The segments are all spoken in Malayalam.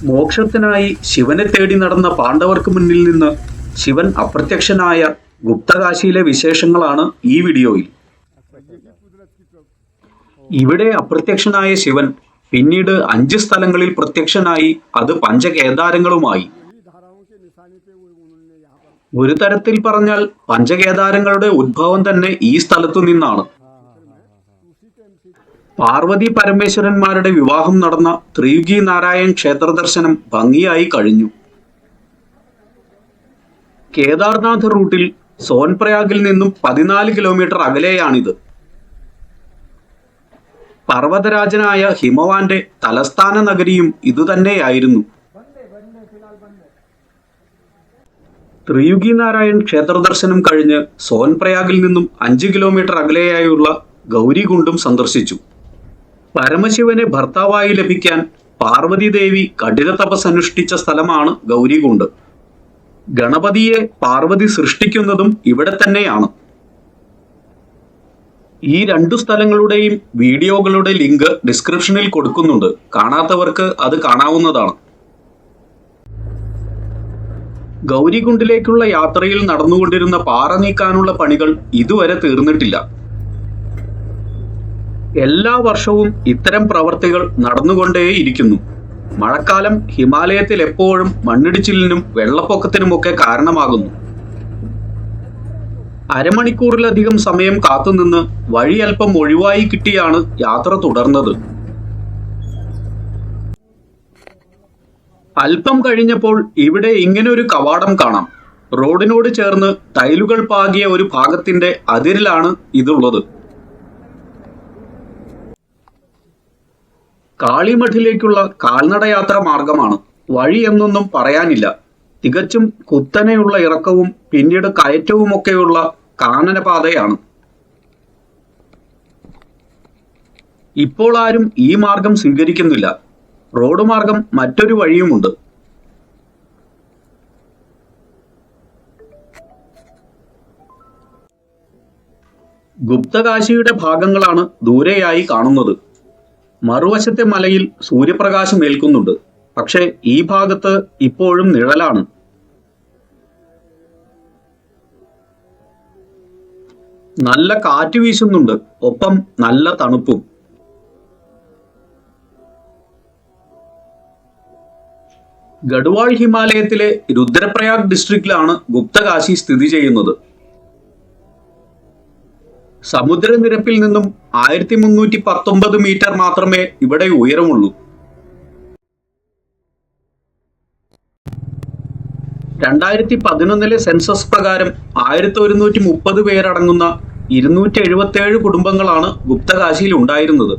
മോക്ഷത്തിനായി ശിവനെ തേടി നടന്ന പാണ്ഡവർക്ക് മുന്നിൽ നിന്ന് ശിവൻ അപ്രത്യക്ഷനായ ഗുപ്തകാശിയിലെ വിശേഷങ്ങളാണ് ഈ വീഡിയോയിൽ. ഇവിടെ അപ്രത്യക്ഷനായ ശിവൻ പിന്നീട് 5 സ്ഥലങ്ങളിൽ പ്രത്യക്ഷനായി, അത് പഞ്ചകേദാരങ്ങളുമായി. ഒരു തരത്തിൽ പറഞ്ഞാൽ പഞ്ചകേദാരങ്ങളുടെ ഉദ്ഭവം തന്നെ ഈ സ്ഥലത്തു നിന്നാണ്. പാർവതി പരമേശ്വരന്മാരുടെ വിവാഹം നടന്ന ത്രിയുഗി നാരായൺ ക്ഷേത്ര ദർശനം ഭംഗിയായി കഴിഞ്ഞു. കേദാർനാഥ് റൂട്ടിൽ സോൻപ്രയാഗിൽ നിന്നും 14 കിലോമീറ്റർ അകലെയാണിത്. പർവ്വതരാജനായ ഹിമവാന്റെ തലസ്ഥാന നഗരിയും ഇതുതന്നെയായിരുന്നു. ത്രിയുഗി നാരായൺ ക്ഷേത്ര ദർശനം കഴിഞ്ഞ് സോൻപ്രയാഗിൽ നിന്നും 5 കിലോമീറ്റർ അകലെയായുള്ള ഗൗരികുണ്ടും സന്ദർശിച്ചു. പരമശിവനെ ഭർത്താവായി ലഭിക്കാൻ പാർവതി ദേവി കഠിന തപസ് അനുഷ്ഠിച്ച സ്ഥലമാണ് ഗൗരികുണ്ട്. ഗണപതിയെ പാർവതി സൃഷ്ടിക്കുന്നതും ഇവിടെ തന്നെയാണ്. ഈ 2 സ്ഥലങ്ങളുടെയും വീഡിയോകളുടെ ലിങ്ക് ഡിസ്ക്രിപ്ഷനിൽ കൊടുക്കുന്നുണ്ട്. കാണാത്തവർക്ക് അത് കാണാവുന്നതാണ്. ഗൗരികുണ്ടിലേക്കുള്ള യാത്രയിൽ നടന്നുകൊണ്ടിരുന്ന പാറ നീക്കാനുള്ള പണികൾ ഇതുവരെ തീർന്നിട്ടില്ല. എല്ലാ വർഷവും ഇത്തരം പ്രവർത്തികൾ നടന്നുകൊണ്ടേയിരിക്കുന്നു. മഴക്കാലം ഹിമാലയത്തിൽ എപ്പോഴും മണ്ണിടിച്ചിലിനും വെള്ളപ്പൊക്കത്തിനുമൊക്കെ കാരണമാകുന്നു. അരമണിക്കൂറിലധികം സമയം കാത്തുനിന്ന് വഴി അല്പം ഒഴിവായി കിട്ടിയാണ് യാത്ര തുടർന്നത്. അല്പം കഴിഞ്ഞപ്പോൾ ഇവിടെ ഇങ്ങനൊരു കവാടം കാണാം. റോഡിനോട് ചേർന്ന് ടൈലുകൾ പാകിയ ഒരു ഭാഗത്തിന്റെ അതിരിലാണ് ഇതുള്ളത്. കാളിമഠിലേക്കുള്ള കാൽനടയാത്ര മാർഗമാണ്. വഴി എന്നൊന്നും പറയാനില്ല. തികച്ചും കുത്തനെയുള്ള ഇറക്കവും പിന്നീട് കയറ്റവുമൊക്കെയുള്ള കാനനപാതയാണ്. ഇപ്പോൾ ആരും ഈ മാർഗം സ്വീകരിക്കുന്നില്ല. റോഡ് മാർഗം മറ്റൊരു വഴിയുമുണ്ട്. ഗുപ്തകാശിയുടെ ഭാഗങ്ങളാണ് ദൂരെയായി കാണുന്നത്. മറുവശത്തെ മലയിൽ സൂര്യപ്രകാശം ഏൽക്കുന്നുണ്ട്. പക്ഷേ ഈ ഭാഗത്ത് ഇപ്പോഴും നിഴലാണ്. നല്ല കാറ്റ് വീശുന്നുണ്ട്, ഒപ്പം നല്ല തണുപ്പും. ഗഡ്വാൾ ഹിമാലയത്തിലെ രുദ്രപ്രയാഗ് ഡിസ്ട്രിക്റ്റിലാണ് ഗുപ്തകാശി സ്ഥിതി ചെയ്യുന്നത്. സമുദ്രനിരപ്പിൽ നിന്നും 1319 മീറ്റർ മാത്രമേ ഇവിടെ ഉയരമുള്ളൂ. 2011 സെൻസസ് പ്രകാരം 1130 പേരടങ്ങുന്ന 277 കുടുംബങ്ങളാണ് ഗുപ്തകാശിയിൽ ഉണ്ടായിരുന്നത്.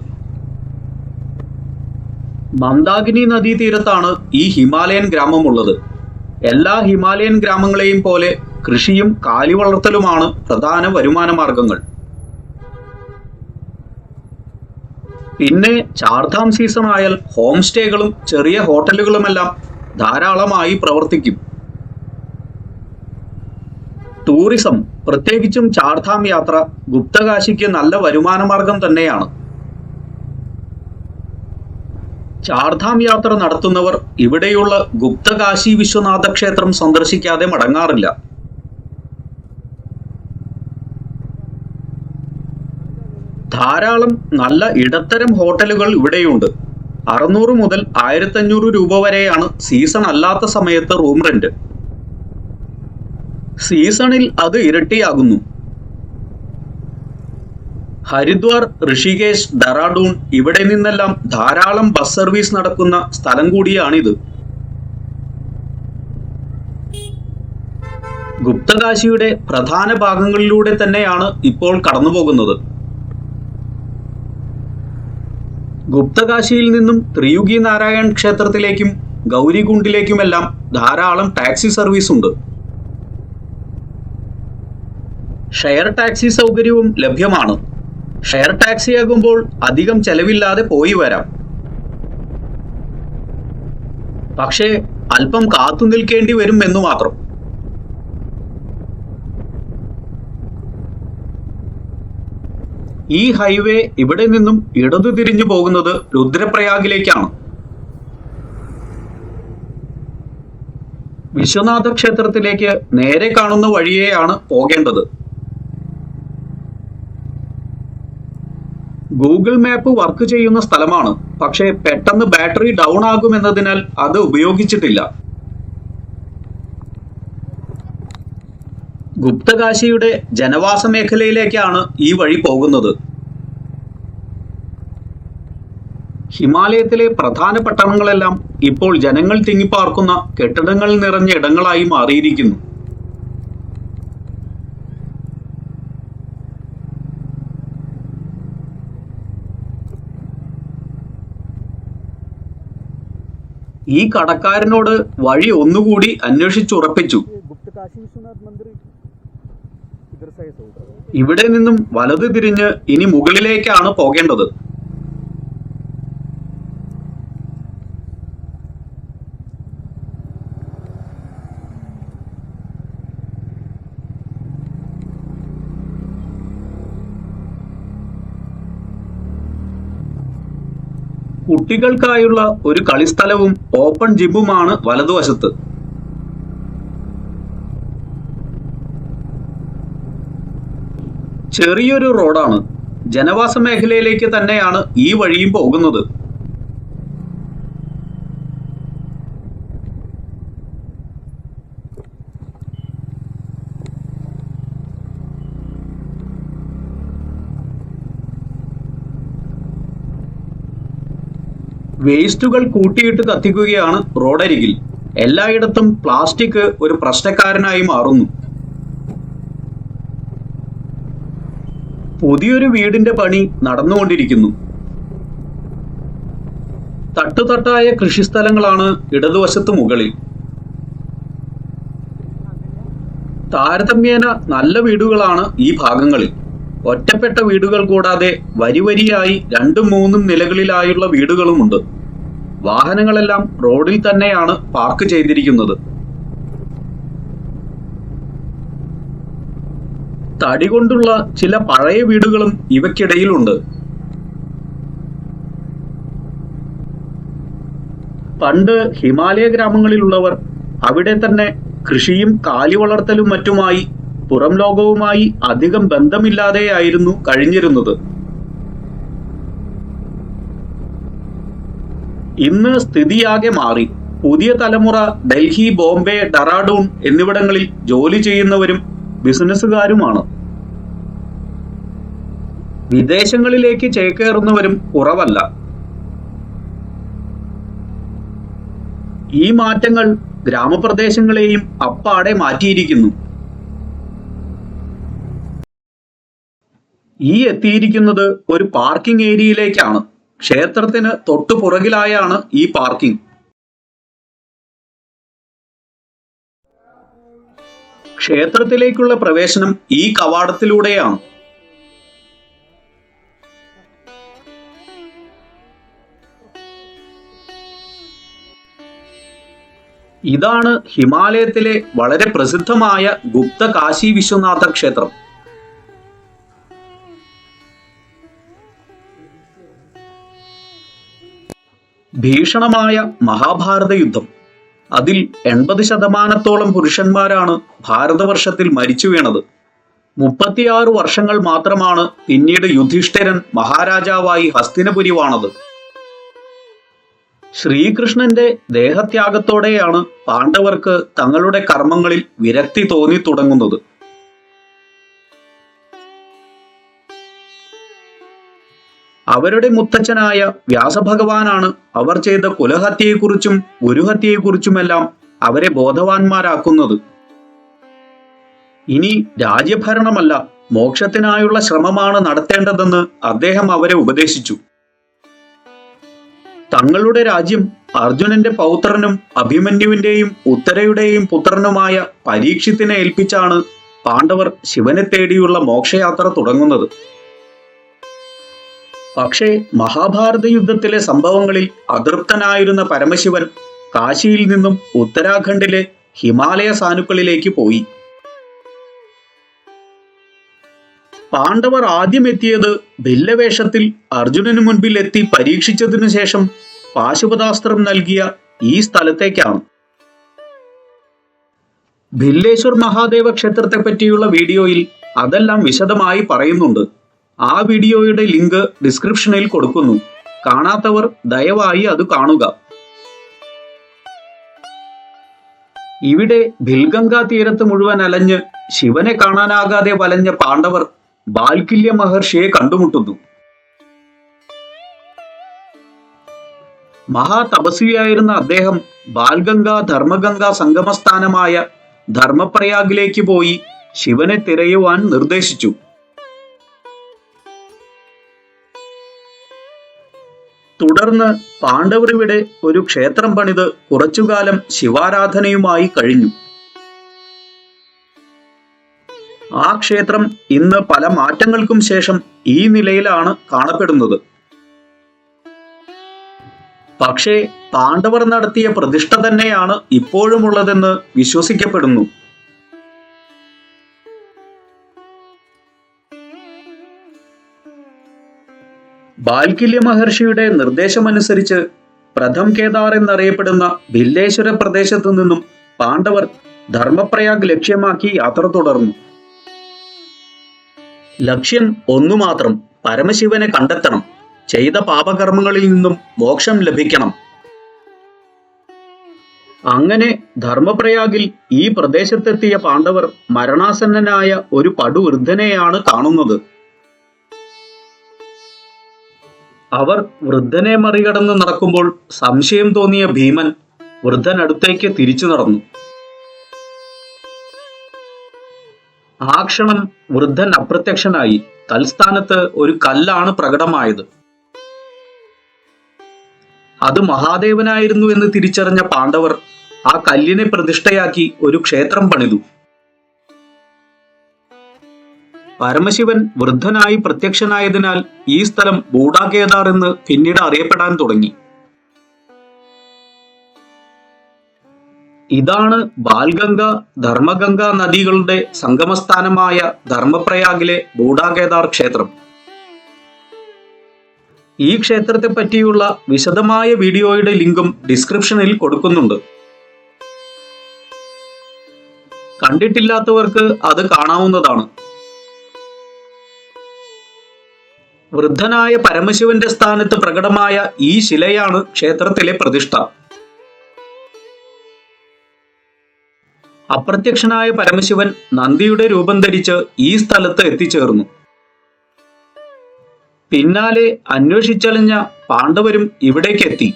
മന്ദാകിനി നദീതീരത്താണ് ഈ ഹിമാലയൻ ഗ്രാമമുള്ളത്. എല്ലാ ഹിമാലയൻ ഗ്രാമങ്ങളെയും പോലെ കൃഷിയും കാലിവളർത്തലുമാണ് പ്രധാന വരുമാന മാർഗങ്ങൾ. പിന്നെ ചാർധാം സീസൺ ആയാൽ ഹോം സ്റ്റേകളും ചെറിയ ഹോട്ടലുകളുമെല്ലാം ധാരാളമായി പ്രവർത്തിക്കും. ടൂറിസം, പ്രത്യേകിച്ചും ചാർധാം യാത്ര, ഗുപ്തകാശിക്ക് നല്ല വരുമാന മാർഗം തന്നെയാണ്. ചാർധാം യാത്ര നടത്തുന്നവർ ഇവിടെയുള്ള ഗുപ്തകാശി വിശ്വനാഥ ക്ഷേത്രം സന്ദർശിക്കാതെ മടങ്ങാറില്ല. ധാരാളം നല്ല ഇടത്തരം ഹോട്ടലുകൾ ഇവിടെയുണ്ട്. 600 മുതൽ 1500 രൂപ വരെയാണ് സീസൺ അല്ലാത്ത സമയത്ത് റൂം റെന്റ്. സീസണിൽ അത് ഇരട്ടിയാകുന്നു. ഹരിദ്വാർ, ഋഷികേശ്, ഡെറാഡൂൺ ഇവിടെ നിന്നെല്ലാം ധാരാളം ബസ് സർവീസ് നടക്കുന്ന സ്ഥലം കൂടിയാണിത്. ഗുപ്തകാശിയുടെ പ്രധാന ഭാഗങ്ങളിലൂടെ തന്നെയാണ് ഇപ്പോൾ കടന്നുപോകുന്നത്. ഗുപ്തകാശിയിൽ നിന്നും ത്രിയുഗി നാരായൺ ക്ഷേത്രത്തിലേക്കും ഗൗരികുണ്ടിലേക്കുമെല്ലാം ധാരാളം ടാക്സി സർവീസ് ഉണ്ട്. ഷെയർ ടാക്സി സൗകര്യവും ലഭ്യമാണ്. ഷെയർ ടാക്സി ആകുമ്പോൾ അധികം ചെലവില്ലാതെ പോയി വരാം. പക്ഷേ അല്പം കാത്തു നിൽക്കേണ്ടി വരും എന്നു മാത്രം. ഈ ഹൈവേ ഇവിടെ നിന്നും ഇടതു തിരിഞ്ഞു പോകുന്നത് രുദ്രപ്രയാഗിലേക്കാണ്. വിശ്വനാഥ ക്ഷേത്രത്തിലേക്ക് നേരെ കാണുന്ന വഴിയെയാണ് പോകേണ്ടത്. ഗൂഗിൾ മാപ്പ് വർക്ക് ചെയ്യുന്ന സ്ഥലമാണ്, പക്ഷേ പെട്ടെന്ന് ബാറ്ററി ഡൗൺ ആകുമെന്നതിനാൽ അത് ഉപയോഗിച്ചിട്ടില്ല. ഗുപ്തകാശിയുടെ ജനവാസ മേഖലയിലേക്കാണ് ഈ വഴി പോകുന്നത്. ഹിമാലയത്തിലെ പ്രധാന പട്ടണങ്ങളെല്ലാം ഇപ്പോൾ ജനങ്ങൾ തിങ്ങിപ്പാർക്കുന്ന കെട്ടിടങ്ങൾ നിറഞ്ഞ ഇടങ്ങളായി മാറിയിരിക്കുന്നു. ഈ കടക്കാരനോട് വഴി ഒന്നുകൂടി അന്വേഷിച്ചുറപ്പിച്ചു. ഇവിടെ നിന്നും വലത് തിരിഞ്ഞ് ഇനി മുകളിലേക്കാണ് പോകേണ്ടത്. കുട്ടികൾക്കായുള്ള ഒരു കളിസ്ഥലവും ഓപ്പൺ ജിമ്മുമാണ് വലതുവശത്ത്. ചെറിയൊരു റോഡാണ്. ജനവാസ മേഖലയിലേക്ക് തന്നെയാണ് ഈ വഴിയും പോകുന്നത്. വേസ്റ്റുകൾ കൂട്ടിയിട്ട് കത്തിക്കുകയാണ് റോഡരികിൽ. എല്ലായിടത്തും പ്ലാസ്റ്റിക് ഒരു പ്രശ്നക്കാരനായി മാറുന്നു. പുതിയൊരു വീടിന്റെ പണി നടന്നുകൊണ്ടിരിക്കുന്നു. തട്ടുതട്ടായ കൃഷിസ്ഥലങ്ങളാണ് ഇടതുവശത്ത് മുകളിൽ. താരതമ്യേന നല്ല വീടുകളാണ് ഈ ഭാഗങ്ങളിൽ. ഒറ്റപ്പെട്ട വീടുകൾ കൂടാതെ വരിവരിയായി 2-3 നിലകളിലായുള്ള വീടുകളുമുണ്ട്. വാഹനങ്ങളെല്ലാം റോഡിൽ തന്നെയാണ് പാർക്ക് ചെയ്തിരിക്കുന്നത്. തടി കൊണ്ടുള്ള ചില പഴയ വീടുകളും ഇവയ്ക്കിടയിലുണ്ട്. പണ്ട് ഹിമാലയ ഗ്രാമങ്ങളിലുള്ളവർ അവിടെ തന്നെ കൃഷിയും കാലിവളർത്തലും മറ്റുമായി പുറം ലോകവുമായി അധികം ബന്ധമില്ലാതെയായിരുന്നു കഴിഞ്ഞിരുന്നത്. ഇന്ന് സ്ഥിതിയാകെ മാറി. പുതിയ തലമുറ ഡൽഹി, ബോംബെ, ഡെറാഡൂൺ എന്നിവിടങ്ങളിൽ ജോലി ചെയ്യുന്നവരും ബിസിനസ്സുകാരുമാണ്. വിദേശങ്ങളിലേക്ക് ചേക്കേറുന്നവരും കുറവല്ല. ഈ മാറ്റങ്ങൾ ഗ്രാമപ്രദേശങ്ങളെയും അപ്പാടെ മാറ്റിയിരിക്കുന്നു. എത്തിയിരിക്കുന്നത് ഒരു പാർക്കിംഗ് ഏരിയയിലേക്കാണ്. ക്ഷേത്രത്തിന് തൊട്ടു പുറകിലായാണ് ഈ പാർക്കിംഗ്. ക്ഷേത്രത്തിലേക്കുള്ള പ്രവേശനം ഈ കവാടത്തിലൂടെയാണ്. ഇതാണ് ഹിമാലയത്തിലെ വളരെ പ്രസിദ്ധമായ ഗുപ്ത കാശി വിശ്വനാഥ ക്ഷേത്രം. ഭീഷണമായ മഹാഭാരത യുദ്ധം. അതിൽ 80% പുരുഷന്മാരാണ് ഭാരതവർഷത്തിൽ മരിച്ചു വീണത്. 36 വർഷങ്ങൾ മാത്രമാണ് പിന്നീട് യുധിഷ്ഠിരൻ മഹാരാജാവായി ഹസ്തിനപുരി വാണത്. ശ്രീകൃഷ്ണന്റെ ദേഹത്യാഗത്തോടെയാണ് പാണ്ഡവർക്ക് തങ്ങളുടെ കർമ്മങ്ങളിൽ വിരക്തി തോന്നി തുടങ്ങുന്നത്. അവരുടെ മുത്തച്ഛനായ വ്യാസഭഗവാനാണ് അവർ ചെയ്ത കുലഹത്യയെക്കുറിച്ചും ഗുരുഹത്യയെക്കുറിച്ചുമെല്ലാം അവരെ ബോധവാന്മാരാക്കുന്നത്. ഇനി രാജ്യഭരണമല്ല, മോക്ഷത്തിനായുള്ള ശ്രമമാണ് നടത്തേണ്ടതെന്ന് അദ്ദേഹം അവരെ ഉപദേശിച്ചു. തങ്ങളുടെ രാജ്യം അർജുനന്റെ പൗത്രനും അഭിമന്യുവിന്റെയും ഉത്തരയുടെയും പുത്രനുമായ പരീക്ഷിത്തിനെ ഏൽപ്പിച്ചാണ് പാണ്ഡവർ ശിവനെ തേടിയുള്ള മോക്ഷയാത്ര തുടങ്ങുന്നത്. പക്ഷേ മഹാഭാരത യുദ്ധത്തിലെ സംഭവങ്ങളിൽ അതൃപ്തനായിരുന്ന പരമശിവൻ കാശിയിൽ നിന്നും ഉത്തരാഖണ്ഡിലെ ഹിമാലയ സാനുക്കളിലേക്ക് പോയി. പാണ്ഡവർ ആദ്യം എത്തിയത് ഭില്ലവേഷത്തിൽ അർജുനനു മുൻപിൽ എത്തി പരീക്ഷിച്ചതിനു ശേഷം പാശുപതാസ്ത്രം നൽകിയ ഈ സ്ഥലത്തേക്കാണ്. ഭില്ലേശ്വർ മഹാദേവ ക്ഷേത്രത്തെ പറ്റിയുള്ള വീഡിയോയിൽ അതെല്ലാം വിശദമായി പറയുന്നുണ്ട്. ആ വീഡിയോയുടെ ലിങ്ക് ഡിസ്ക്രിപ്ഷനിൽ കൊടുക്കുന്നു. കാണാത്തവർ ദയവായി അത് കാണുക. ഇവിടെ ഭിൽഗംഗാ തീരത്ത് മുഴുവൻ അലഞ്ഞ് ശിവനെ കാണാനാകാതെ വലഞ്ഞ പാണ്ഡവർ ബാൽകില്യ മഹർഷിയെ കണ്ടുമുട്ടുന്നു. മഹാതപസ്വിയായിരുന്ന അദ്ദേഹം ബാൽഗംഗ ധർമ്മഗംഗ സംഗമസ്ഥാനമായ ധർമ്മപ്രയാഗിലേക്ക് പോയി ശിവനെ തിരയുവാൻ നിർദ്ദേശിച്ചു. തുടർന്ന് പാണ്ഡവർ ഇവിടെ ഒരു ക്ഷേത്രം പണിത് കുറച്ചുകാലം ശിവാരാധനയുമായി കഴിഞ്ഞു. ആ ക്ഷേത്രം ഇന്ന് പല മാറ്റങ്ങൾക്കും ശേഷം ഈ നിലയിലാണ് കാണപ്പെടുന്നത്. പക്ഷേ പാണ്ഡവർ നടത്തിയ പ്രതിഷ്ഠ തന്നെയാണ് ഇപ്പോഴുമുള്ളതെന്ന് വിശ്വസിക്കപ്പെടുന്നു. ബാൽകില്യ മഹർഷിയുടെ നിർദ്ദേശമനുസരിച്ച് പ്രഥം കേദാർ എന്നറിയപ്പെടുന്ന ഭില്ലേശ്വര പ്രദേശത്തു നിന്നും പാണ്ഡവർ ധർമ്മപ്രയാഗ് ലക്ഷ്യമാക്കി യാത്ര തുടർന്നു. ലക്ഷ്യം ഒന്നു മാത്രം, പരമശിവനെ കണ്ടെത്തണം, ചെയ്ത പാപകർമ്മങ്ങളിൽ നിന്നും മോക്ഷം ലഭിക്കണം. അങ്ങനെ ധർമ്മപ്രയാഗിൽ ഈ പ്രദേശത്തെത്തിയ പാണ്ഡവർ മരണാസന്നനായ ഒരു പടുവൃദ്ധനെയാണ് കാണുന്നത്. അവർ വൃദ്ധനെ മറികടന്ന് നടക്കുമ്പോൾ സംശയം തോന്നിയ ഭീമൻ വൃദ്ധനടുത്തേക്ക് തിരിച്ചു നടന്നു. ആ ക്ഷണം വൃദ്ധൻ അപ്രത്യക്ഷനായി. തൽസ്ഥാനത്ത് ഒരു കല്ലാണ് പ്രകടമായത്. അത് മഹാദേവനായിരുന്നു എന്ന് തിരിച്ചറിഞ്ഞ പാണ്ഡവർ ആ കല്ലിനെ പ്രതിഷ്ഠയാക്കി ഒരു ക്ഷേത്രം പണിതു. പരമശിവൻ വൃദ്ധനായി പ്രത്യക്ഷനായതിനാൽ ഈ സ്ഥലം ബൂഡാകേദാർ എന്ന് പിന്നീട് അറിയപ്പെടാൻ തുടങ്ങി. ഇതാണ് ബാൽഗംഗ ധർമ്മഗംഗ നദികളുടെ സംഗമസ്ഥാനമായ ധർമ്മപ്രയാഗിലെ ബൂഡാകേദാർ ക്ഷേത്രം. ഈ ക്ഷേത്രത്തെ പറ്റിയുള്ള വിശദമായ വീഡിയോയുടെ ലിങ്കും ഡിസ്ക്രിപ്ഷനിൽ കൊടുക്കുന്നുണ്ട്. കണ്ടിട്ടില്ലാത്തവർക്ക് അത് കാണാവുന്നതാണ്. വൃദ്ധനായ പരമശിവന്റെ സ്ഥാനത്ത് പ്രകടമായ ഈ ശിലയാണ് ക്ഷേത്രത്തിലെ പ്രതിഷ്ഠ. അപ്രത്യക്ഷനായ പരമശിവൻ നന്ദിയുടെ രൂപം ധരിച്ച് ഈ സ്ഥലത്ത് എത്തിച്ചേർന്നു. പിന്നാലെ അന്വേഷിച്ചലഞ്ഞ പാണ്ഡവരും ഇവിടേക്കെത്തി.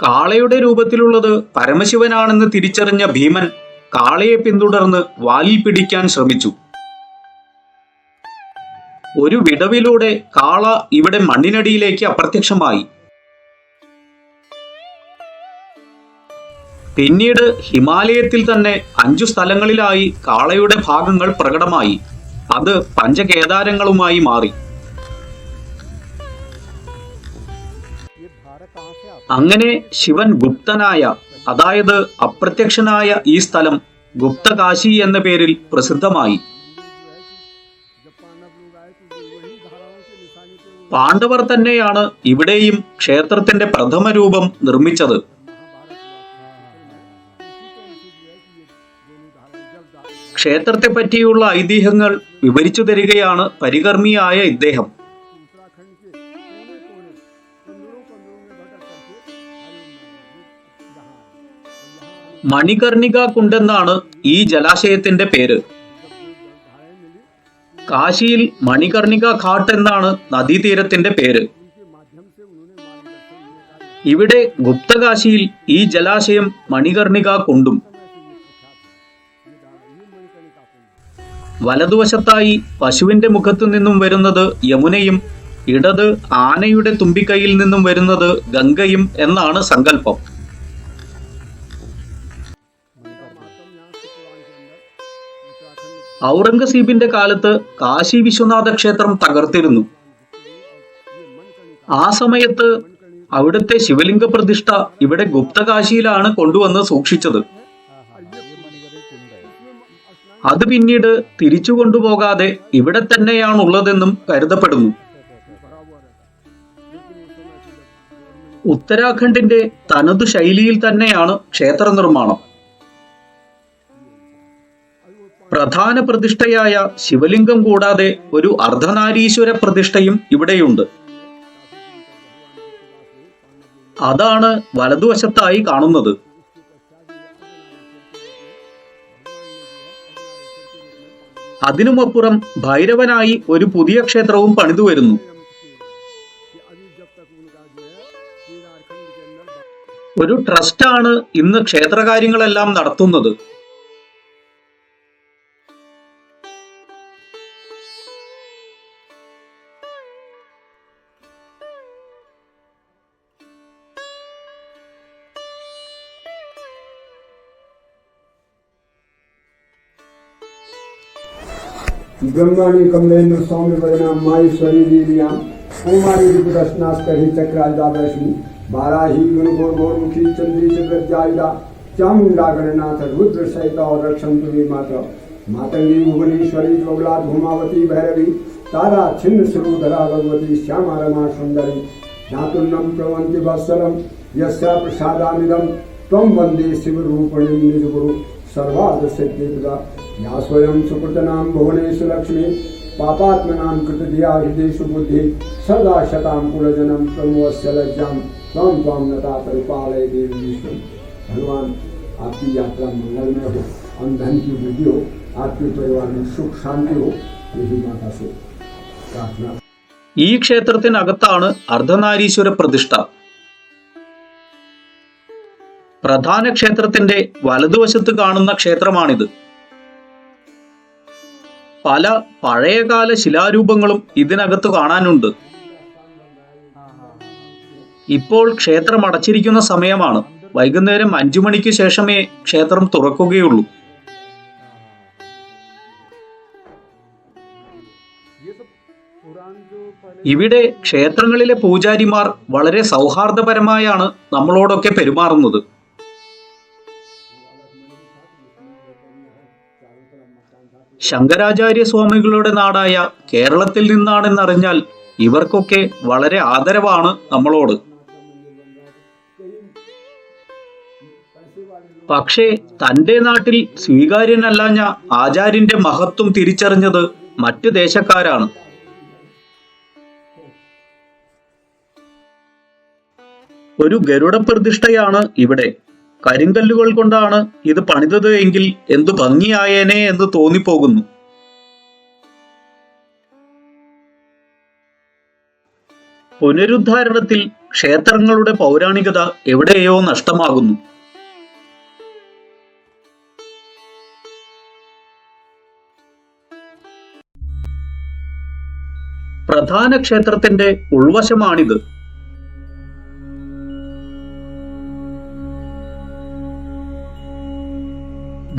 കാളയുടെ രൂപത്തിലുള്ളത് പരമശിവനാണെന്ന് തിരിച്ചറിഞ്ഞ ഭീമൻ കാളയെ പിന്തുടർന്ന് വാലിൽ പിടിക്കാൻ ശ്രമിച്ചു. ഒരു വിടവിലൂടെ കാള ഇവിടെ മണ്ണിനടിയിലേക്ക് അപ്രത്യക്ഷമായി. പിന്നീട് ഹിമാലയത്തിൽ തന്നെ 5 സ്ഥലങ്ങളിലായി കാളയുടെ ഭാഗങ്ങൾ പ്രകടമായി. അത് പഞ്ചകേദാരങ്ങളുമായി മാറി. അങ്ങനെ ശിവൻ ഗുപ്തനായ, അതായത് അപ്രത്യക്ഷനായ ഈ സ്ഥലം ഗുപ്തകാശി എന്ന പേരിൽ പ്രസിദ്ധമായി. പാണ്ഡവർ തന്നെയാണ് ഇവിടെയും ക്ഷേത്രത്തിന്റെ പ്രഥമ രൂപം നിർമ്മിച്ചത്. ക്ഷേത്രത്തെ പറ്റിയുള്ള ഐതിഹ്യങ്ങൾ വിവരിച്ചു തരികയാണ് പരികർമ്മിയായ ഇദ്ദേഹം. മണികർണിക കുണ്ടെന്നാണ് ഈ ജലാശയത്തിന്റെ പേര്. കാശിയിൽ മണികർണിക ഘാട്ട് എന്നാണ് നദീതീരത്തിന്റെ പേര്. ഇവിടെ ഗുപ്തകാശിയിൽ ഈ ജലാശയം മണികർണിക കുണ്ടും. വലതുവശത്തായി പശുവിന്റെ മുഖത്തു നിന്നും വരുന്നത് യമുനയും ഇടത് ആനയുടെ തുമ്പിക്കൈയിൽ നിന്നും വരുന്നത് ഗംഗയും എന്നാണ് സങ്കല്പം. ഔറംഗസീബിന്റെ കാലത്ത് കാശി വിശ്വനാഥ ക്ഷേത്രം തകർത്തിരുന്നു. ആ സമയത്ത് അവിടുത്തെ ശിവലിംഗ പ്രതിഷ്ഠ ഇവിടെ ഗുപ്തകാശിയിലാണ് കൊണ്ടുവന്ന് സൂക്ഷിച്ചത്. അത് പിന്നീട് തിരിച്ചു കൊണ്ടുപോകാതെ ഇവിടെ തന്നെയാണുള്ളതെന്നും കരുതപ്പെടുന്നു. ഉത്തരാഖണ്ഡിന്റെ തനതു ശൈലിയിൽ തന്നെയാണ് ക്ഷേത്ര നിർമ്മാണം. പ്രധാന പ്രതിഷ്ഠയായ ശിവലിംഗം കൂടാതെ ഒരു അർദ്ധനാരീശ്വര പ്രതിഷ്ഠയും ഇവിടെയുണ്ട്. അതാണ് വലതുവശത്തായി കാണുന്നത്. അതിനുമപ്പുറം ഭൈരവനായി ഒരു പുതിയ ക്ഷേത്രവും പണിതു വരുന്നു. ഒരു ട്രസ്റ്റാണ് ഇന്ന് ക്ഷേത്രകാര്യങ്ങളെല്ലാം നടത്തുന്നത്. ब्रह्मणि कमलेन्द्र स्वामी वदना माहेश्वरी लीलियां कुमारी रूपदर्शनास्करी चक्रायुधादर्शनी बाराही गुणगोरमुखी चंद्री चक्रजायुधा चामुंडा गणनाथ रुद्र सहिता और रक्षन्तु मे माता मातंगी भुवनेश्वरी जोगला धूमावती भैरवी तारा छिन्न स्वरूपधरा भगवती श्यामा रमा सुंदरी धातुन्नम प्रवन्ति वत्सरम यस्या प्रसादामिदं त्वं वन्दे शिवरूपिणीं निजगुरु सर्वार्थ सिद्धिदा या स्वयं सुकृतनाम भुवनेश लक्ष्मी पापात्मनाम कृतधिया हृदयेषु बुद्धि सदा शतां कुलजनम प्रमोस्य लज्जां त्वं त्वं नता परिपालय देवी विष्णु। भगवान आपकी यात्रा मंगलमय हो, अन्न धन की वृद्धि हो, आपके परिवार में सुख शांति हो, यही माता से प्रार्थना। ഈ ക്ഷേത്രത്തിനകത്താണ് അർദ്ധനാരീശ്വര പ്രതിഷ്ഠ. പ്രധാന ക്ഷേത്രത്തിന്റെ വലതുവശത്ത് കാണുന്ന ക്ഷേത്രമാണിത്. പല പഴയകാല ശിലാരൂപങ്ങളും ഇതിനകത്ത് കാണാനുണ്ട്. ഇപ്പോൾ ക്ഷേത്രം അടച്ചിരിക്കുന്ന സമയമാണ്. വൈകുന്നേരം 5 മണിക്ക് ശേഷമേ ക്ഷേത്രം തുറക്കുകയുള്ളൂ. ഇവിടെ ക്ഷേത്രങ്ങളിലെ പൂജാരിമാർ വളരെ സൗഹാർദ്ദപരമായാണ് നമ്മളോടൊക്കെ പെരുമാറുന്നത്. ശങ്കരാചാര്യ സ്വാമികളുടെ നാടായ കേരളത്തിൽ നിന്നാണെന്നറിഞ്ഞാൽ ഇവർക്കൊക്കെ വളരെ ആദരവാണ് നമ്മളോട്. പക്ഷേ തന്റെ നാട്ടിൽ സ്വീകാര്യനല്ലാഞ്ഞ ആചാര്യന്റെ മഹത്വം തിരിച്ചറിഞ്ഞത് മറ്റു ദേശക്കാരാണ്. ഒരു ഗരുഡ പ്രതിഷ്ഠയാണ് ഇവിടെ. കരിങ്കല്ലുകൾ കൊണ്ടാണ് ഇത് പണിതത് എങ്കിൽ എന്തു ഭംഗിയായേനെ എന്ന് തോന്നിപ്പോകുന്നു. പുനരുദ്ധാരണത്തിൽ ക്ഷേത്രങ്ങളുടെ പൗരാണികത എവിടെയോ നഷ്ടമാകുന്നു. പ്രധാന ക്ഷേത്രത്തിന്റെ ഉൾവശമാണിത്.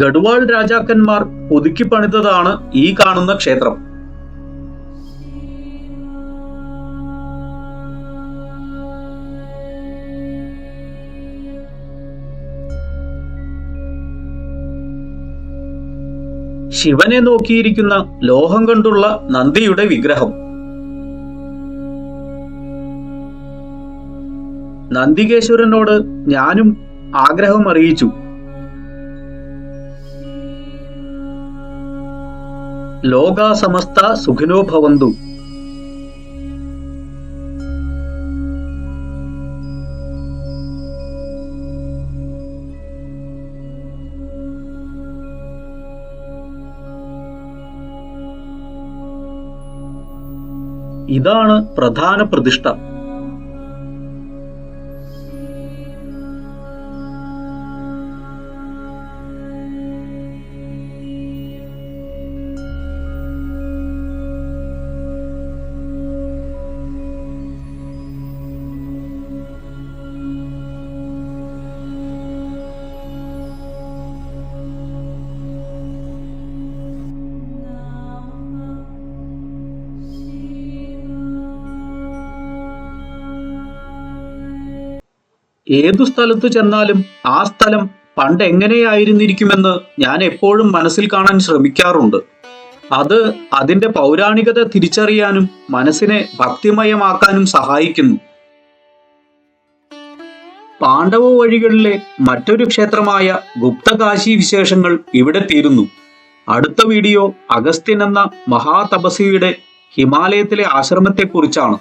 ഗഡ്വാൾ രാജാക്കന്മാർ പുതുക്കി പണിതതാണ് ഈ കാണുന്ന ക്ഷേത്രം. ശിവനെ നോക്കിയിരിക്കുന്ന ലോഹം കൊണ്ടുള്ള നന്ദിയുടെ വിഗ്രഹം. നന്ദികേശ്വരനോട് ഞാനും ആഗ്രഹം അറിയിച്ചു. ലോകാ സമസ്ത സുഖിനോ ഭവന്തു. ഇതാണ് പ്രധാന പ്രതിഷ്ഠ. ഏതു സ്ഥലത്തു ചെന്നാലും ആ സ്ഥലം പണ്ട് എങ്ങനെയായിരുന്നിരിക്കുമെന്ന് ഞാൻ എപ്പോഴും മനസ്സിൽ കാണാൻ ശ്രമിക്കാറുണ്ട്. അത് അതിന്റെ പൗരാണികത തിരിച്ചറിയാനും മനസ്സിനെ ഭക്തിമയമാക്കാനും സഹായിക്കുന്നു. പാണ്ഡവ വഴികളിലെ മറ്റൊരു ക്ഷേത്രമായ ഗുപ്തകാശി വിശേഷങ്ങൾ ഇവിടെ തീരുന്നു. അടുത്ത വീഡിയോ അഗസ്ത്യൻ എന്ന മഹാതപസ്വിയുടെ ഹിമാലയത്തിലെ ആശ്രമത്തെക്കുറിച്ചാണ്.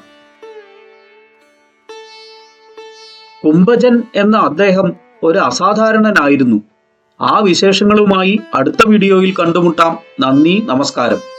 കുംഭജൻ എന്ന അദ്ദേഹം ഒരു അസാധാരണനായിരുന്നു. ആ വിശേഷങ്ങളുമായി അടുത്ത വീഡിയോയിൽ കണ്ടുമുട്ടാം. നന്ദി, നമസ്കാരം.